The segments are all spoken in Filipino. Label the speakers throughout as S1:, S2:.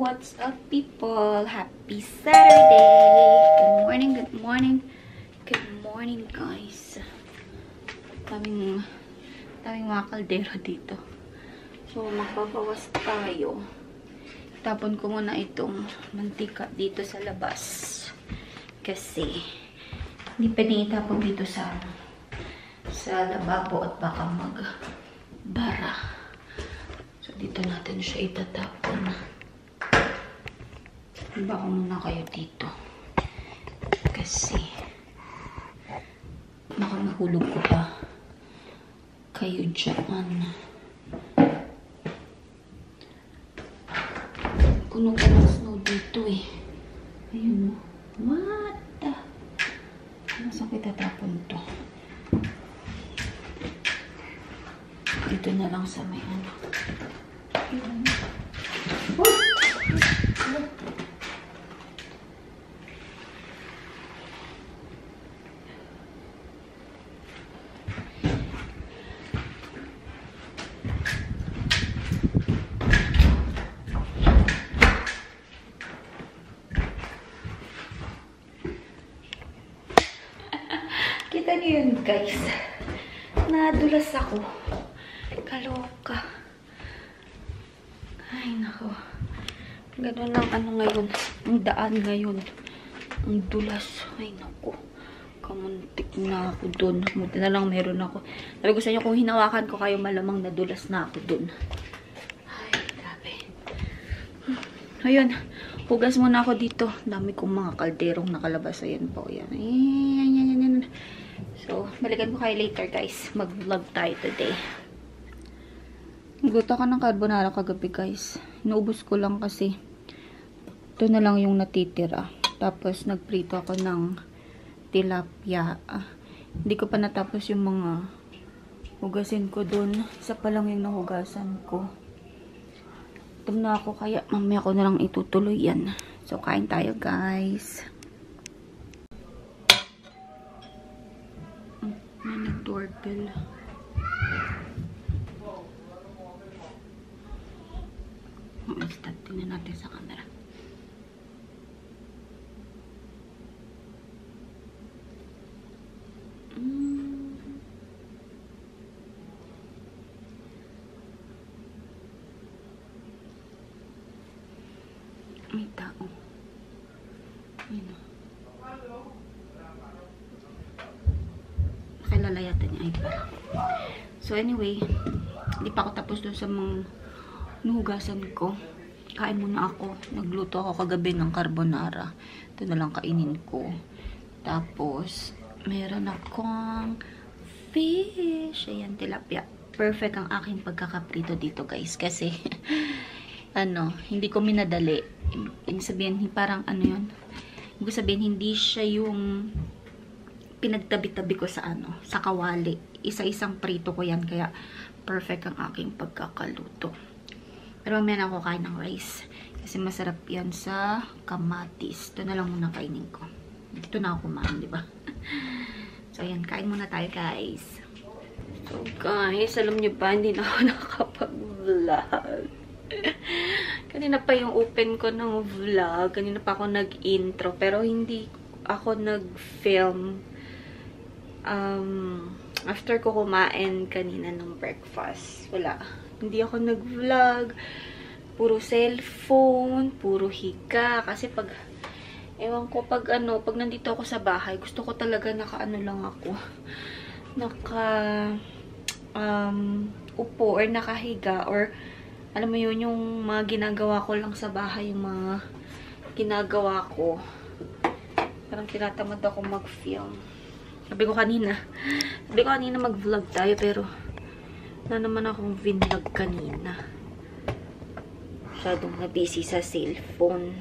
S1: What's up, people? Happy Saturday! Good morning, good morning. Good morning, guys. Daming mga kaldero dito. So, magbabawas tayo. Tapon ko muna itong mantika dito sa labas. Kasi, hindi pwedeng itapon dito sa lababo at baka magbara. So, dito natin siya itatapon. Iba ko muna kayo dito. Kasi, baka mahulog ko pa kayo dyan. Puno pa ng snow dito eh. Ayun o. What the? Nasaan kita tapon to? Dito na lang sa may ano. Ayun. Oh! Kita niyo yun, guys. Nadulas ako. Kaloka. Ay, nako. Ganun ang ano ngayon. Ang daan ngayon. Ang dulas. Ay, nako. Kamuntik na ako dun. Buti na lang meron ako. Sabi ko sa inyo, kung hinawakan ko kayo, malamang nadulas na ako dun. Ay, grabe. Ayun. Hugas muna ako dito. Dami kong mga kalderong nakalabas. Ayan po. Ayan. Ayan. So, balikan ko kayo later, guys. Mag-vlog tayo today. Nagluto ka ng carbonara kagabi, guys. Inuubos ko lang kasi ito na lang yung natitira. Tapos, nagprito ako ng tilapia. Hindi ko pa natapos yung mga hugasin ko dun. Isa pa lang yung nahugasan ko. Tum na ako, kaya mamaya ko na lang itutuloy yan. So, kain tayo, guys. May nag-doorbell. Start, tingnan natin sa camera. May tao. Ayun. Nakalalaya niya iPad. So anyway, hindi pa ako tapos doon sa mga nuhugasan ko. Kain muna ako. Nagluto ako kagabi ng carbonara. Ito na lang kainin ko. Tapos, meron akong fish. Ayan, tilapia. Perfect ang aking pagkakaprito dito, guys. Kasi, hindi ko minadali. Ibig sabihin, parang yun. Ibig sabihin, hindi siya yung pinagtabi-tabi ko sa sa kawali. Isa-isang prito ko yan. Kaya, perfect ang aking pagkakaluto. Pero mamaya na ako kain ng rice. Kasi masarap yan sa kamatis. Ito na lang muna kainin ko. Dito na ako kumain, diba? So, ayan. Kain muna tayo, guys. So, guys, alam nyo ba, hindi na ako nakapag-vlog. Kanina pa yung open ko ng vlog. Kanina pa ako nag-intro. Pero hindi ako nag-film. After ko kumain kanina ng breakfast. Wala. Hindi ako nag-vlog. Puro cellphone. Puro higa. Kasi pag, ewan ko, pag nandito ako sa bahay, gusto ko talaga lang ako. Upo or nakahiga. Or, alam mo yun, yung mga ginagawa ko lang sa bahay. Yung mga ginagawa ko. Parang tinatamad ako mag-film. Sabi ko kanina mag-vlog tayo, pero na naman akong vlog kanina. Masyadong na-busy sa cellphone.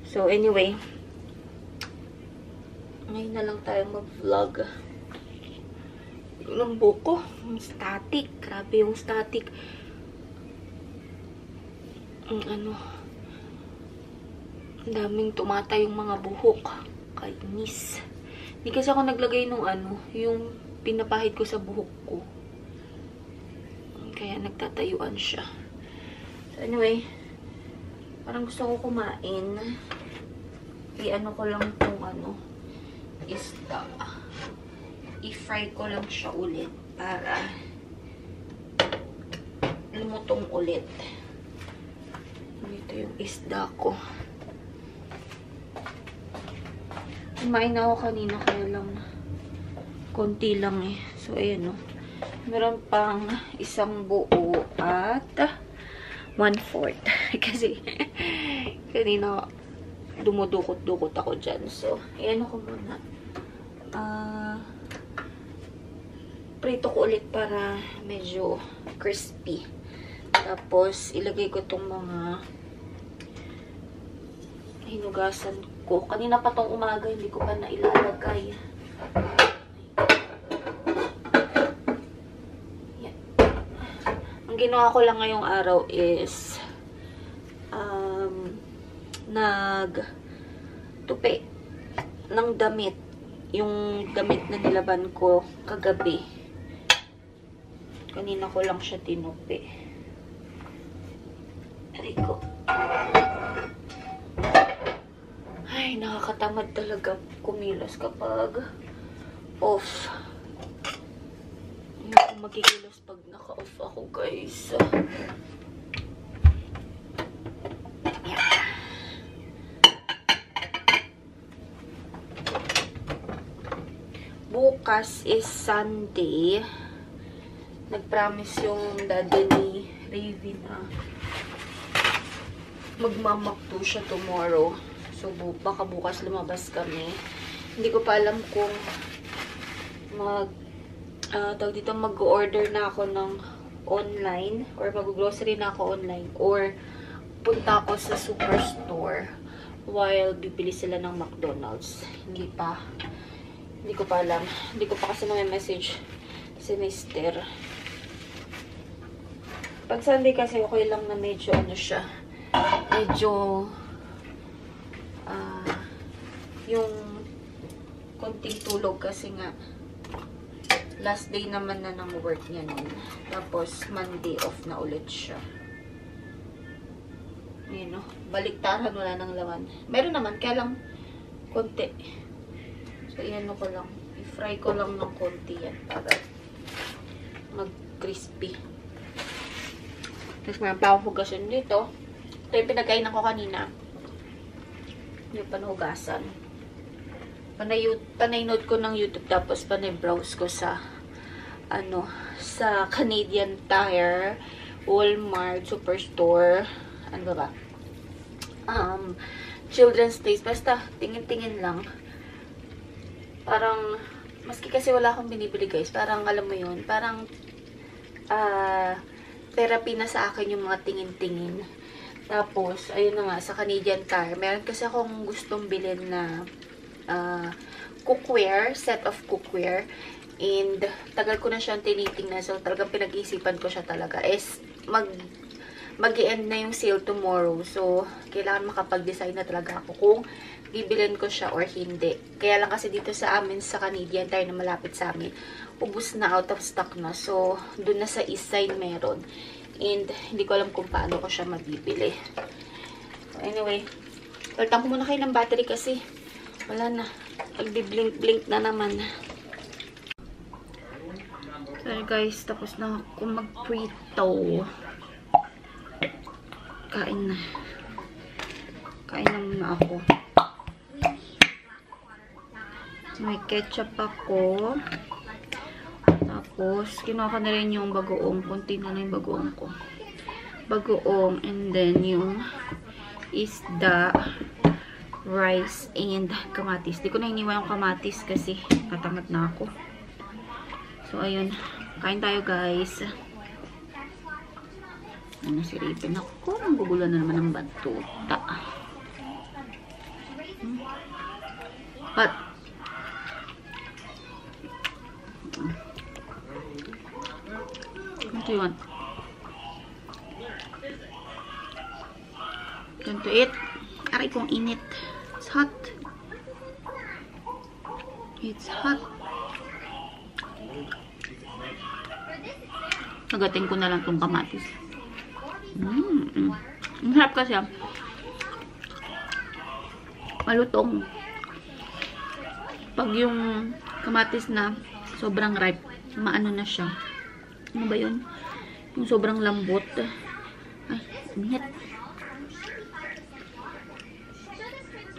S1: So, anyway. Ngayon na lang tayo mag-vlog. Yung buko. Yung static. Grabe yung static. Ang daming tumata yung mga buhok. Kainis. Hindi kasi ako naglagay nung yung pinapahid ko sa buhok ko. Kaya nagtatayuan siya. So anyway, Parang gusto ko kumain. I-ano ko lang itong isda. I-fry ko lang siya ulit para lumutong ulit. Ito yung isda ko. Kumain na ako kanina kaya lang konti lang eh. So, ayan o. Meron pang isang buo at 1/4. Kasi kanina dumudukot-dukot ako dyan. So, ayan ako muna. Prito ko ulit para medyo crispy. Tapos, ilagay ko itong mga hinugasan ko. Kanina pa tong umaga, hindi ko pa nailalagay. Yan. Ang ginawa ko lang ngayong araw is nagtupi ng damit. Yung damit na nilaban ko kagabi. Kanina ko lang siya tinupi. Aray ko. Ay, nakakatamad talaga kumilos kapag off. Hindi ako magigilos pag naka-off ako, guys. Yeah. Bukas is Sunday. Nag-promise yung daddy ni Raven na magmamakto siya tomorrow. So, baka bukas lumabas kami. Hindi ko pa alam kung mag-order na ako ng online or mag-grocery na ako online or punta ako sa superstore while bibili sila ng McDonald's. Hindi ko pa alam. Hindi ko pa kasi message si Mister. Pag Sunday kasi okay lang na medyo yung konting tulog kasi nga last day naman na ng work niya nun. Tapos Monday off na ulit siya. Ayun, no? Baliktaran, wala nang laman. Meron naman, kaya lang konti. So, iyan ko lang. I-fry ko lang ng konti yan para mag-crispy. Tapos meron pa akong hugasan dito. Ito yung pinagkainan ko kanina. Yung panuhugasan. Panay-note ko ng YouTube tapos panay-browse ko sa sa Canadian Tire, Walmart, Superstore, ano ba? Children's Place. Basta, tingin-tingin lang. Parang, maski kasi wala akong binibili, guys. Parang, alam mo yun, parang, therapy na sa akin yung mga tingin-tingin. Tapos, ayun na nga, sa Canadian Tire, meron kasi akong gustong bilhin na, cookware, set of cookware. And, tagal ko na siyang tinitingnan. So, talagang pinag-iisipan ko siya talaga. Mag-i-end na yung sale tomorrow. So, kailangan makapag-decide na talaga ako kung bibilin ko siya or hindi. Kaya lang kasi dito sa amin, sa Canadian Tire na malapit sa amin, ubus na, out of stock na. So, dun na sa east side meron. And, hindi ko alam kung paano ko siya mabibili. So, anyway, palitan ko muna kayo ng battery kasi wala na. Pagbi-blink-blink na naman. So, guys, tapos na ako mag-prito. Kain na. Kain na muna ako. May ketchup ako. Tapos, kinuha ko na rin yung bagoong. Kunti na lang yung bagoong ko. Bagoong. And then, yung isda, rice, and kamatis. Di ko na iniwan yung kamatis kasi katamad na ako. So, ayun. Kain tayo, guys. Ano si Raven? Ako, ang gugulo na naman ng batuta. Hot. What do you want? Want to eat? Aray kong init. It's hot. It's hot. Nagating ko na lang tong kamatis. Ang harap kasi. malutong. Pag yung kamatis na sobrang ripe, maano na siya. Ano ba yun? Yung sobrang lambot. Ay, init.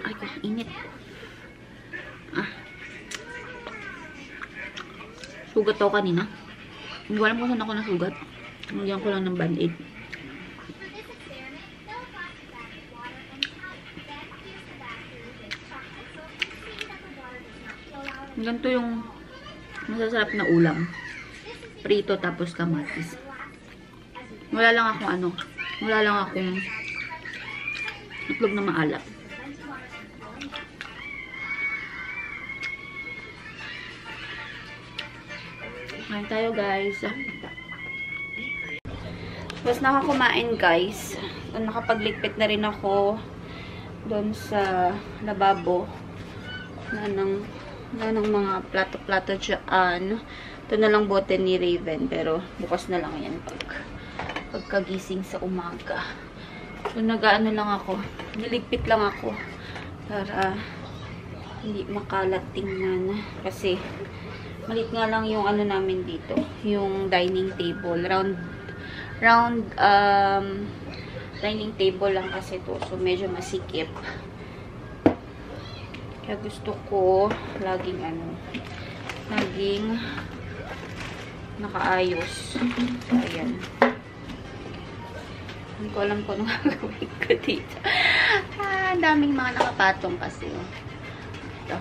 S1: Ay, ko, init. Sugat ako kanina. Hindi ko alam kung saan ako nasugat. Nagyan ko lang ng band-aid. Ganito yung masasarap na ulam. Prito tapos kamatis. Wala lang akong itlog na maalat. Kain tayo, guys. Tapos nakakumain, guys. Nakapagligpit na rin ako doon sa lababo na ng mga plato-plato dyan. Ito na lang bote ni Raven, pero bukas na lang yan pagkagising sa umaga. So, nag-ano lang ako. Niligpit lang ako para hindi makalat tingnan. Kasi malit nga lang yung ano namin dito, yung dining table. Round dining table lang kasi to. So, medyo masikip. Kaya gusto ko laging nakaayos. So, ayan. Hindi ko alam kung anong gagawin ko dito. Ang daming mga nakapatong kasi. Ito.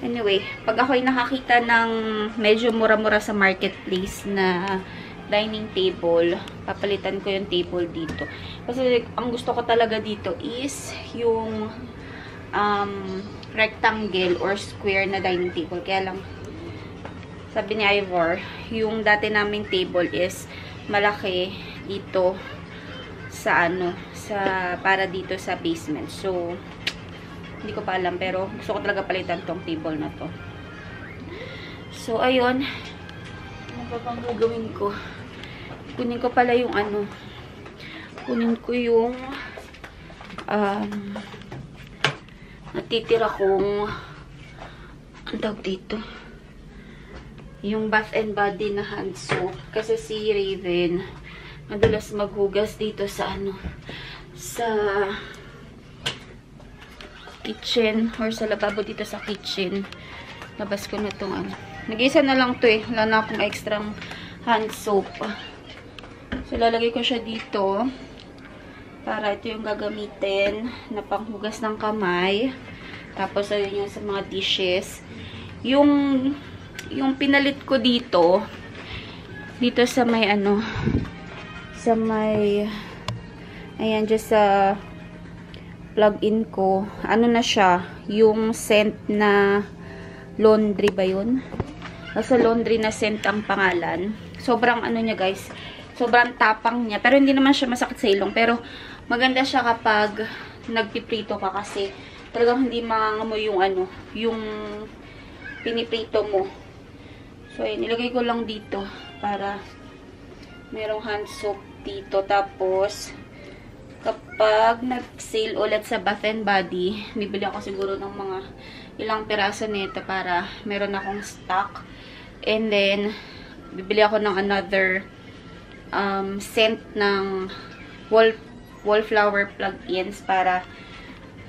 S1: Anyway, pag ako'y nakakita ng medyo mura-mura sa marketplace na dining table, papalitan ko yung table dito. Kasi ang gusto ko talaga dito is yung rectangle or square na dining table. Kaya lang, sabi ni Ivor, yung dati naming table is malaki dito sa para dito sa basement. So, hindi ko pa alam, pero gusto ko talaga palitan tong table na to. So, ayun. Ano pa bang gagawin ko? Kunin ko pala yung kunin ko yung natitira kong ang tawag dito, yung Bath and Body na hand soap. Kasi si Raven madalas maghugas dito sa sa kitchen or sa lababo dito sa kitchen. Labas ko na itong nag-isa na lang to wala na akong extra hand soap. So, lalagay ko siya dito para ito yung gagamitin na panghugas ng kamay. Tapos, ayun yung sa mga dishes. Yung pinalit ko dito sa may sa may ayan, just sa plug-in ko, na siya, yung scent na laundry ba yun? Nasa laundry na scent ang pangalan. Sobrang niya, guys, sobrang tapang niya, pero hindi naman siya masakit sa ilong, pero maganda siya kapag nagpiprito ka kasi talagang hindi mangangamoy yung piniprito mo. So, ayun, nilagay ko lang dito para merong hand soap dito. Tapos, kapag nag-sale ulit sa Bath and Body, bibili ako siguro ng mga ilang piraso nito para meron akong stock. And then, bibili ako ng another scent ng wallflower plug-ins para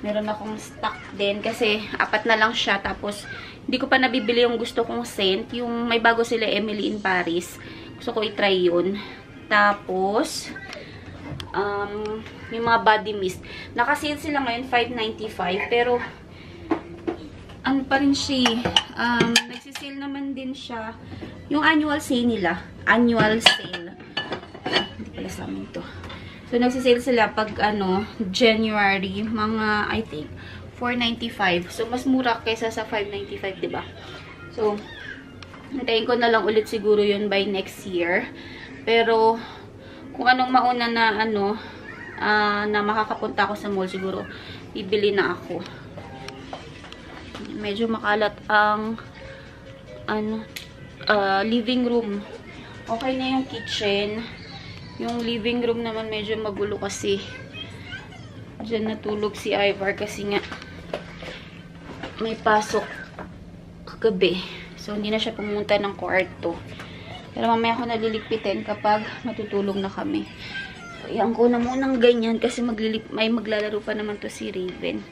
S1: meron akong stock din. Kasi, 4 na lang siya. Tapos, hindi ko pa nabibili yung gusto kong scent. Yung may bago sila, Emily in Paris. Gusto ko i-try yun. Tapos, yung mga body mist. Naka-sale sila ngayon, $5.95. Pero, pa rin siya. Nagsisale naman din siya. Yung annual sale nila. Annual sale. Hindi pala sa amin to. So, nagsisale sila pag, January. Mga, I think, $4.95. So, mas mura kaysa sa $5.95, diba? So, hintayin ko na lang ulit siguro yun by next year. Pero, kung anong mauna na na makakapunta ako sa mall, siguro bibili na ako. Medyo makalat ang living room. Okay na yung kitchen. Yung living room naman medyo magulo kasi Diyan natulog si Ivar kasi nga may pasok kagabi. So, hindi na siya pumunta ng kwarto. Pero mamaya ako naliligpitin kapag matutulog na kami. So, iyan ko na munang ganyan kasi may maglalaro pa naman to si Raven.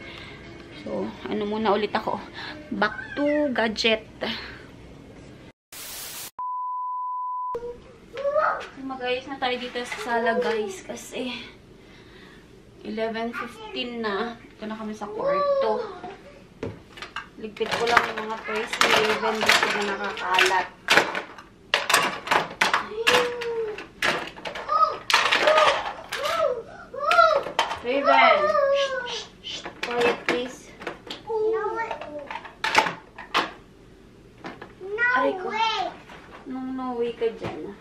S1: So, ano muna ulit ako. Back to gadget. Mag-ayos na tayo dito sa sala, guys. Kasi 11:15 na. Ito na kami sa kwarto. Ligpit ko lang yung mga toys ni Raven dito na nakakalat. Raven! Shh, quiet, please. Aray ko. No way ka dyan.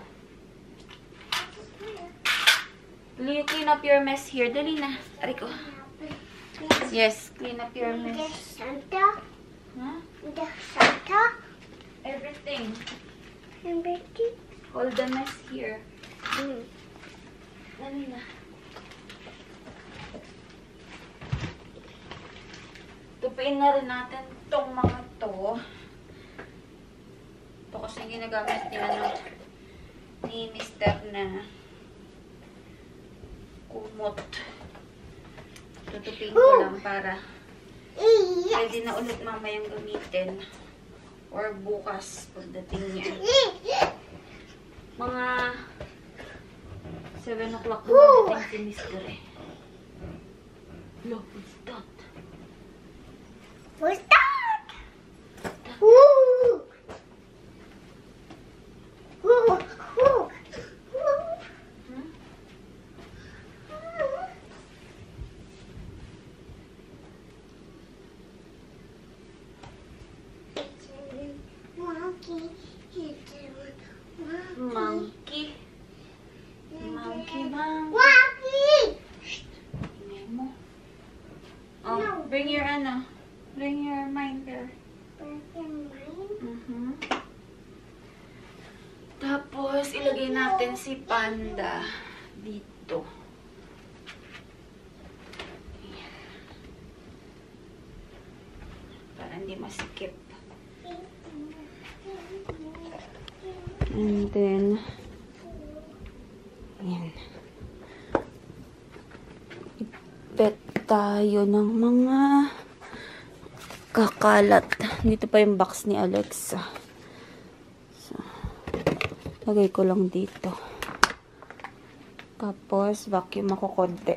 S1: Will you clean up your mess here? Dali na. Aray ko. Yes, clean up your mess.
S2: Santa?
S1: Huh?
S2: The Santa?
S1: Everything.
S2: Everything?
S1: All the mess here. Dali na. Tupiin na rin natin tong mga to. Ito kasi ginagamit niya ni Mr. na kumot. Tutupin ko lang para pwede na ulit mamayang gamitin or bukas pagdating niya. Mga 7 o'clock na dating si Mr. Look, what's that?
S2: What's that? Woo! Woo! Woo!
S1: Monkey. Monkey bang? Shh. Ingay mo. Oh,
S2: No.
S1: bring your ano. Bring your minder. Tapos, ilagay natin si Panda dito. Ayan. Para hindi masikip. And then, ayan. Ipet tayo ng mga kakalat. Dito pa yung box ni Alexa. So, lagay ko lang dito. Tapos, vacuum ako konti.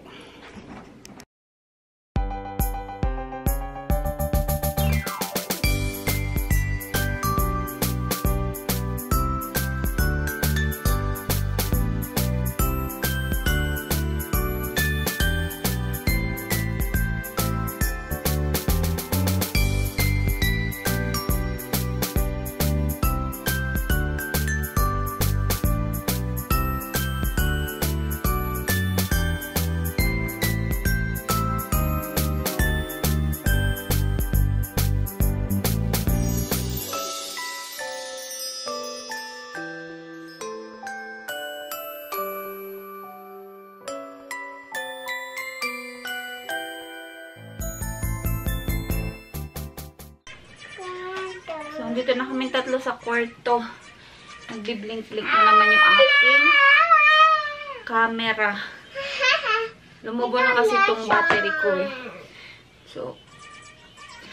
S1: So, dito na kami tatlo sa kwarto. Nagbiblink-blink na naman yung aking camera. Lumubo na kasi itong battery ko eh. So,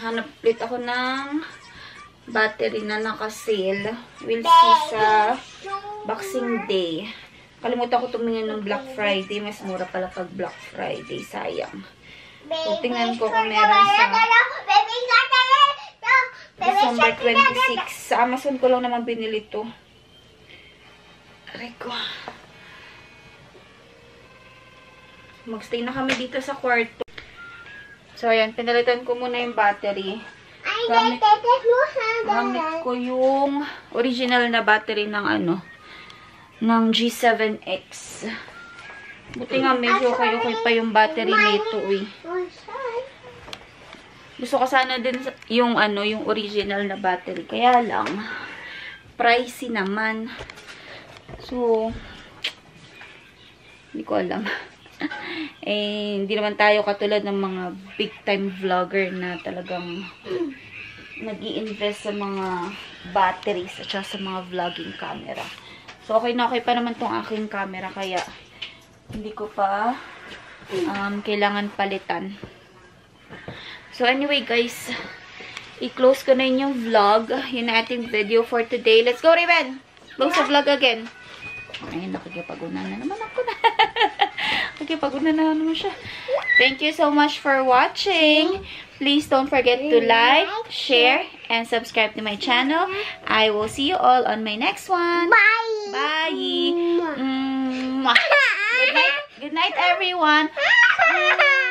S1: hanap ulit ako ng battery na naka-sale. We'll see sa Boxing Day. Kalimutan ko tumingin ng Black Friday. Mas mura pala pag Black Friday. Sayang. So, tingnan ko kung meron sa December 26. Sa Amazon ko lang naman binili to. Aray ko. Magstay na kami dito sa kwarto. So, ayan. Pinalitan ko muna yung battery. Gamit ko yung original na battery ng ano, ng G7X. Buti nga medyo okay pa yung battery nito eh. Gusto ko sana din yung ano, yung original na battery. Kaya lang, pricey naman. So, hindi ko alam. Eh, hindi naman tayo katulad ng mga big time vlogger na talagang nag-i-invest sa mga batteries at saka sa mga vlogging camera. So, okay na okay pa naman tong aking camera kaya hindi ko pa kailangan palitan. So, anyway guys, i-close ko na yung vlog. Yun na ating video for today. Let's go, Raven! Close the vlog again. Ayun, nakikipag-una na naman ako na. Nakikipag-una na naman siya. Thank you so much for watching. Please don't forget to like, share, and subscribe to my channel. I will see you all on my next one.
S2: Bye.
S1: Bye! Mwah. Good night. Good night, everyone. Mwah.